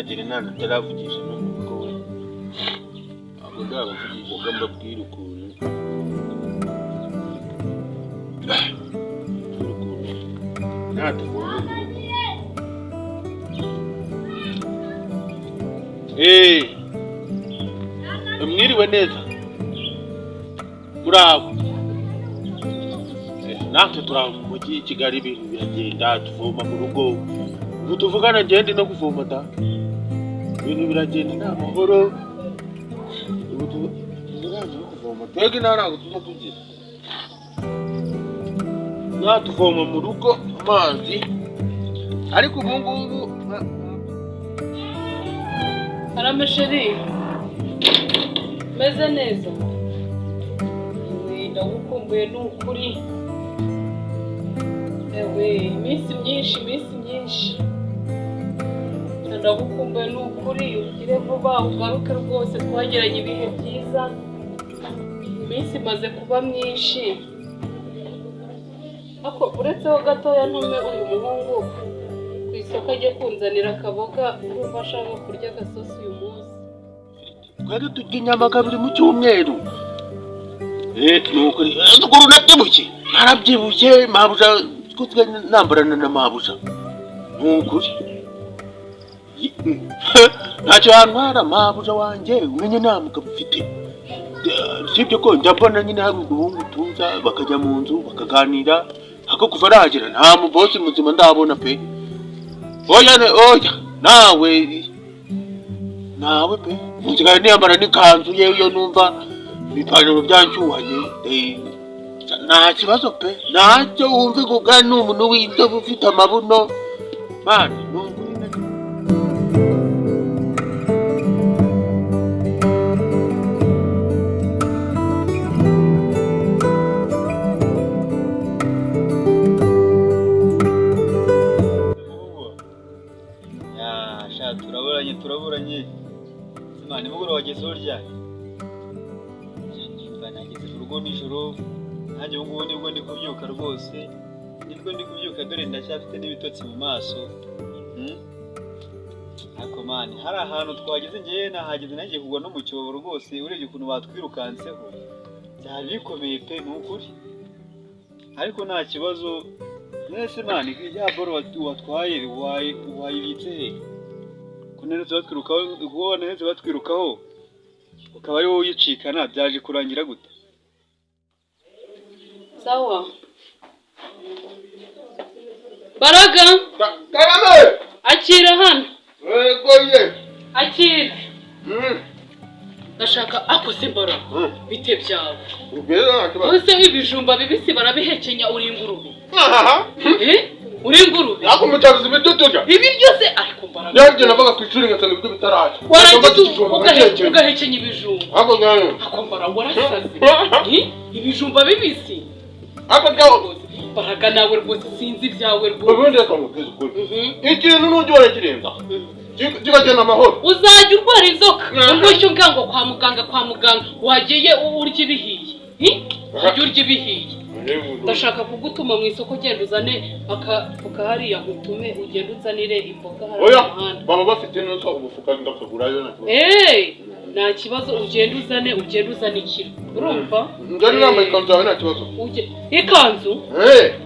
ntagire nana taravugisha n'umugo we abo ndabavugisha gamba bwira ukuntu natubona mwiriwe neza murabo natwe turaho mu mujyi i Kigali ibintu biragenda tuvoma mu rugo ubu tuvugana ngende no kuvoma da ibintu biragenda nta mahoro ubu tuvugana no kuvoma twebwe ntabwo tuza tugira natuvoma mu rugo amazi ariko ubu ngubu aramesheri meze neza ndagukumbuye n'ukuri ewe iminsi myinshi ndagukumbuye n'ukuri ugire vuba ugaruke rwose twagiranye ibihe byiza iminsi imaze kuba myinshi ako uretseho gatoya ntume uyu muhungu ku isoko ajye kunzanira akaboga urumva ashaka kurya agasosi uyu munsi twari turya inyama kabiri mu cyumweru nukuri nukuri nabyibushye narabyibushye mabuja twitwe nambarana na mabuja nukuri ntacyo yantwara mabuja wanjye umenye nta mugabo ufite sibyo ko njya mbona nyine hari uduhungu tuza bakajya mu nzu bakaganira ako kuva aragera nta mubosi muzima ndabona pe oya nawe pe nsigaye niyambara n'ikanzu yewe numva ibipantaro byanshyuhanye nta kibazo pe ntacyo wumve kuga ni umuntu w'inzobe ufite amabuno mani nunguri na turaburanye Simana nimugoro wageze urya nageze mu rugo nijoro nanjye ubu ngubu nibwo ndi kubyuka rwose dore ndacyafite n'ibitotsi mu maso ariko mani hari ahantu twageze ngewe nahageze nagiye kugwa no mu cyobo rwose urebye ukuntu batwirukanseho byari bikomeye pe ni ukuri ariko nta kibazo mwese mani ya boro watwaye wayibitse he kunenetse batwirukaho ukaba ari wowe uyicikana byaje kurangira gute sawa Baraga Karame akira hano goye akira ndashaka akose mbara bite byawe use ibijumba bibisi barabihekenya uri ingurube uri ingurube ako mutavuze ibyo turya ibi byose ariko mbaraga nabyo navuga ku ishuri ngasanga ibyo bitaraje ugahekenya ibijumba ako ngano ako mbaraga warasaze ibijumba bibisi ako byawo Baraga nawe rwose sinzi ibyawe rwose ubundi akamubwiza ukuri ikintu n'ujye warakirenza kigagenda amahoro uzajya urwara inzoka urwishyu ngango kwa muganga wagiye urya ibihiye urya ibihiye ndashaka kugutuma mu isoko genda uzane akafuka hariya ngutume ugenda uzanire imboga hariya mu muhanda baba bafite n'uko ubufuka ndakagurayo nta kibazo ugenda uzane ikiro urumva njyana inama ikanzu yawe nta kibazo ikanzu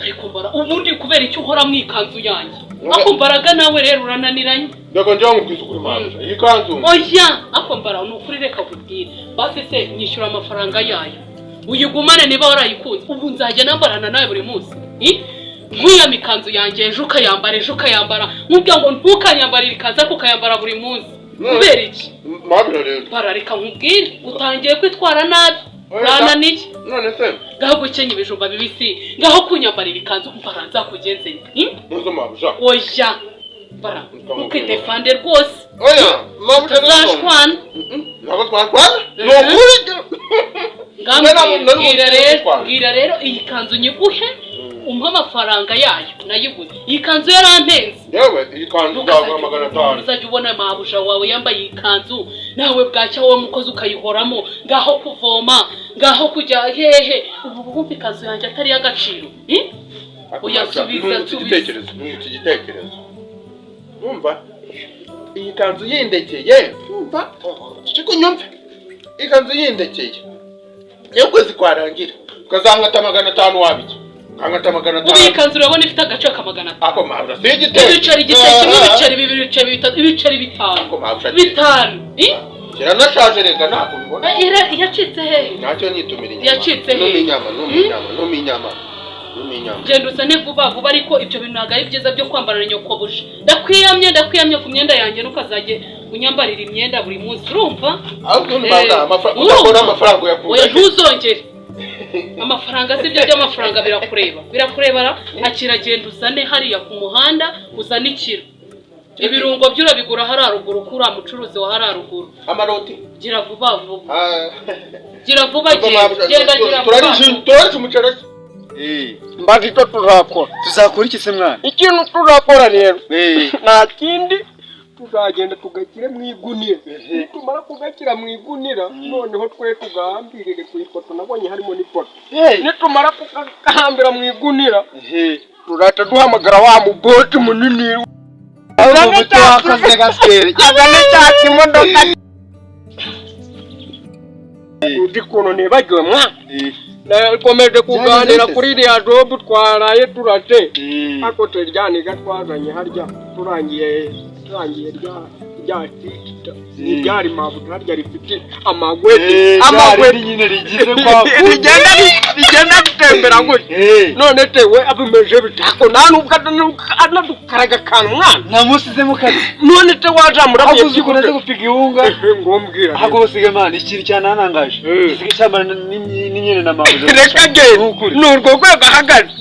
ariko mbara ubundi kubera icyo uhora mu ikanzu yanjye ako mbaraga nawe rero urananiranye ndako njya nkubwiza ukuri manje iyi kanzu oya ako mbara ni ukuri reka kubwira basi se nyishyura amafaranga yayo uyigumane niba warayikunze ubu nzajya nambarana nawe buri munsi nkuyama ikanzu yanjye ejo ukayambara nkubwira ngo ntukanyambarire ikanzu ariko ukayambara buri munsi kubera iki barareka nkubwire utangiye kwitwara nabi urananiye none se ngaho gukenya ibijumba bibisi ngaho kunyambarira ikanzu mbara nzakugenze oya mbara ntukidefande rwose utazashwana ntabwo twashwana ni ukuri mbwira rero iyi kanzu nyiguhe umpa amafaranga yayo nayiguze iyi kanzu yarampenze yewe iyi kanzu uzagura 500 uzajya ubona mabuja wawe yambaye iyi kanzu nawe bwacya wowe mukozi ukayihoramo ngaho kuvoma ngaho kujya hehe ubu bumva ikanzu yanjye atari y'agaciro uyasubiza igitekerezo numva iyi kanzu yindekeye umva kiko nyumve ikanzu yindekeye niyo kwezi kwarangira ukazangata 500 wabiki kangata 500 ubu iyi kanzu urabona ifite agaciro ka 500 ako mabura si igiteye ibiceri kimwe ibiceri bibiri ibiceri bitatu ibiceri bitanu kera nashaje rega ntabwo bibona yacitse he ntacyo nitumira inyama yacitse he numinyama genda usane vuba ariko ibyo bintu ntabwo ari byiza byo kwambarana nyokobuje ndakwiyamye ku myenda yanjye ntukazajye unyambarira imyenda buri munsi urumva ahubwo amafaranga yakuye ntuzongere amafaranga si byo by'amafaranga birakureba akira genda usane hariya ku muhanda uzane ikiro ibirungo by'urabigura hari aruguru kuri amucuruzi wa hari aruguru amaroti gira vuba genda turaje umuceri mbaga icyo tuzakora iki se mwana ikintu tuzakora rero nta kindi tuzagenda tugakire mu igunira tumara kugakira mu igunira noneho twe tugahambirire ku ifoto nabonye harimo n'ifoto nitumara kugahambira mu igunira tuzahita duhamagara wa muboti munini azane cya kimodoka uzi ukuntu nibagiwe mwana nakomeje kuganira kuri iriya jobu twaraye turate ariko turyaniga twazanye harya turangiye rya tita n'iryari mabuta harya rifite amagwete nyine rigize kwa rigenda bitembera gutya none tewe abimeje bitako nubwo anadukaraga kan mwana namusize mu kazi none te wajamura mu byiko naze gupiga ihunga ngombwira hago bosige man ikiri cyananangaje gisige cyamara n'inyene na mabuze reka genda nurwo rwego hagaze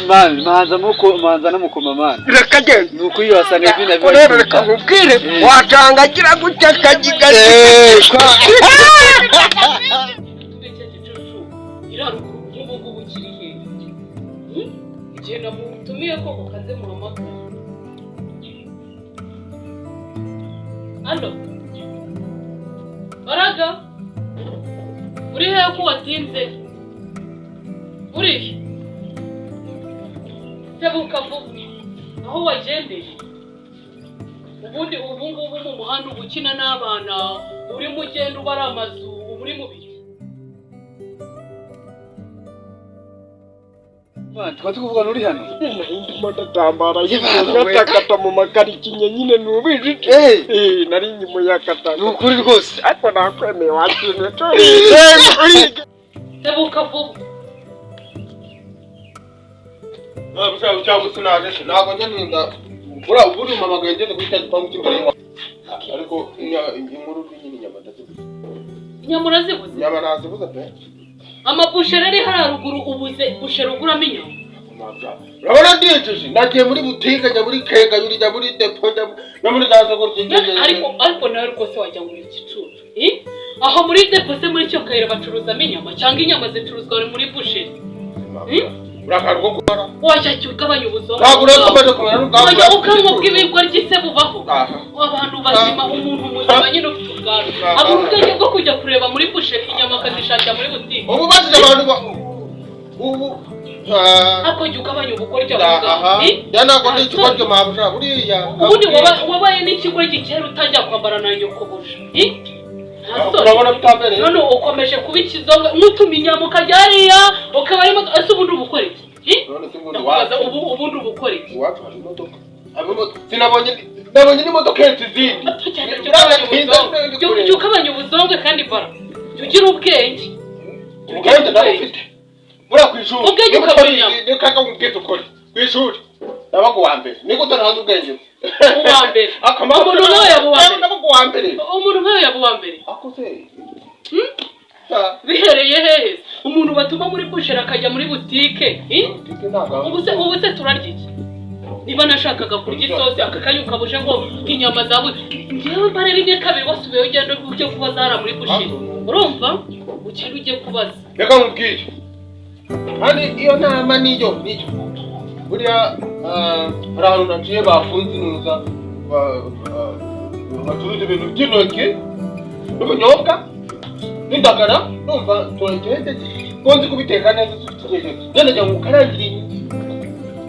manza namukoma man reka genda nuko iyo wasanga ibina biba reka nkubwire watangagira gutya kagiga igihe namutumiye ko ukaze muhamagara alo baraga uri hehe ko watinze uri tebuka vuba aho wagendeye ubundi ubu ngubu mu muhanda uba ukina n'abana urimo ugenda ubara amazu uba uri mu biki twati kuvuga nuri hano ndimo ndatambara y'atakata mu makarikinye nyine nubizi nari nyimo yakata nukuri rwose ariko nakwemeye wakinwe tebuka vuba cyangwa se naje ntabwo njya ninda buri mama agende guhita gipangu cy'imbere ariko inkuru nyine inyama ndazibuze inyama urazibuze inyama nazibuze pe amabusheri ari hari haruguru ubuze busheri uguramo inyama urabona ndiyejeje nagiye muri butike njya muri kega njya muri depo njya muri za soko ariko nawe rwose wajya muri igicucu aho muri depo se muri cyo kayira bacuruzamo inyama cyangwa inyama zicuruzwa muri busheri urakarwo gukora wajya cyugabanya ubuzongo ntabwo urakomeje kumera n'ubwanwa wajya ukanwa bw'ibigwa ry'ise bubaho abantu bazima umuntu muzima nyine ufite ubwanwa abo ubwenge bwo kujya kureba muri busheri inyama akazishakira muri butike ubu basize abantu ubu ako jya ugabanya ubugoryi aho ya ntabwo ari ikigoryi mabuja buriya ubundi wabaye n'ikigoryi kera utangira kwambara na nyokobuje urabona bitambereye none ukomeje kuba ikizonga nk'utuma inyama ukajya hariya ukaba arimo ese ubundi ubukora iki ubundi ubukora iki iwacu hari imodoka sinabonye n'imodoka yetse izindi jya ukabanya ubuzongwe kandi bara jya ugira ubwenge ubwenge nawe ufite buriya ku ishuri ubwenge ukabanya ni kaka ubwenge ukora ku ishuri nabaga uwa mbere niko utanahanze ubwenge uwa mbere umuntu nkawe yaba uwa mbere umuntu nkawe yaba uwa mbere akose bihereye hehe umuntu batuma muri busheri akajya muri butike ubu se turarya iki niba nashakaga kurya isosi aka kanya ukabuje ngo inyama zawe ngewe mbare rimwe kabiri wasubiyeho ugenda ujye kubaza hariya muri busheri urumva ukiri ujye kubaza reka nkubwire kandi iyo nama niyo buriya hari ahantu naciye bafunze inuza bacuruza ibintu by'intoki n'ubunyobwa n'indagara numva turagende konzi kubiteka neza tukigeze none njya ngo ukarangire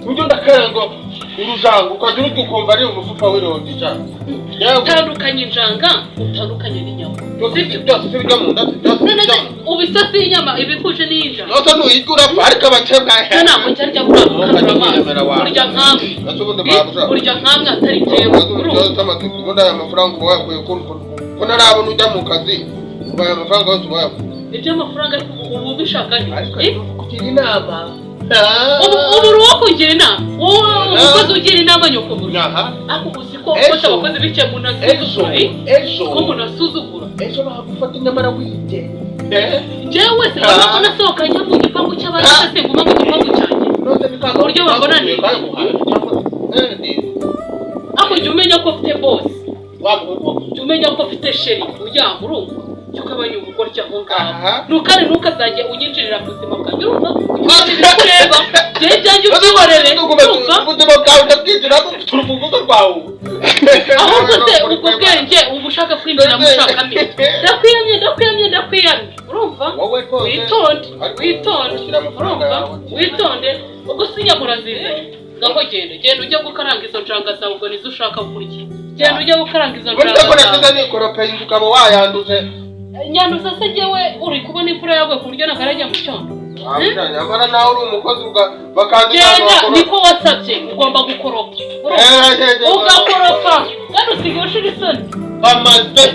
uburyo ndakaranga urujanga ukagira ukumva ari umufuka w'irondo cyane. Utandukanye injanga utandukanye n'inyama. Byose bijya mu nda byose. Ubisasi inyama ibikuje n'injanga. Nota nuyigura ariko abakebwa. Ntabwo cyarya kurya nkamwe. Kurya nkamwe atari jewe. Urumva amafaranga wakuye ko narabona ujya mu kazi. Ubaye amafaranga yose wakuye. Ibyo amafaranga ubu bishaka kugira inama. Ubu ruwo kugira inama. Ukoze ugira inama nyoko buri. Ako uziko kose abakozi bice mu nasuzugura. Ko mu nasuzugura. Ejo bagufata inyamara wite. Jewe se baba nasohokanye mu gipangu cy'abandi se nguma mu gipangu cyanjye. Uburyo babona ni. Ako jya umenya ko ufite boss. Jya umenya ko ufite sheri ujya urumva. Cyukabanye umugore cyangwa ngaho. Nukare nukazajye unyinjirira mu buzima bwanjye urumva. Kureba. Je cyangye ubyihorere. Ubuzima bwawe ndabwinjira urufunguzo rwawe. Ahubwo se ubwo bwenge uba ushaka kwinjira mu shakami. Ndakwiyamye. Urumva? Witonde. Urumva? Witonde. Ubwo sinyamura zizanye. Ngaho genda ujya gukaranga izo njanga zawe ubwo nizo ushaka kurya. Genda ujya gukaranga izo njanga zawe. Uretse ko nasize nikorope ukaba wayanduze. Nyanduza se jewe uri kubona imfura yawe ku buryo nakarajya mu cyondo. Nyamara nawe uri umukozi bakandika niko wasabye ugomba gukoropa. Ugakoropa kandi usigaye ushira isoni. Amaze.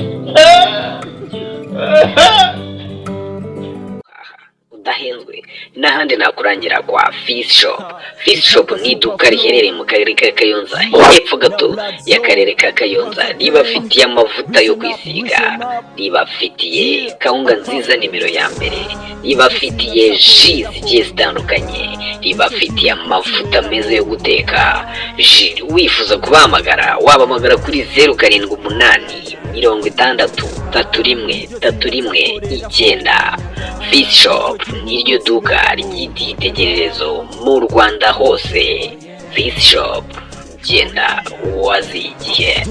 Udahenzwe n'ahandi nakurangira kwa Fish Shop. Fish Shop ni iduka riherereye mu karere ka Kayonza hepfo gato y'akarere ka Kayonza. Ribafitiye amavuta yo kwisiga, ribafitiye kawunga nziza nimero ya mbere, ribafitiye ji zigiye zitandukanye, ribafitiye amavuta meza yo guteka. Wifuza kubahamagara wabahamagara kuri 0760 Fish Shop niryo duka ry'icyitegererezo mu Rwanda hose. Fish Shop genda wazigiye.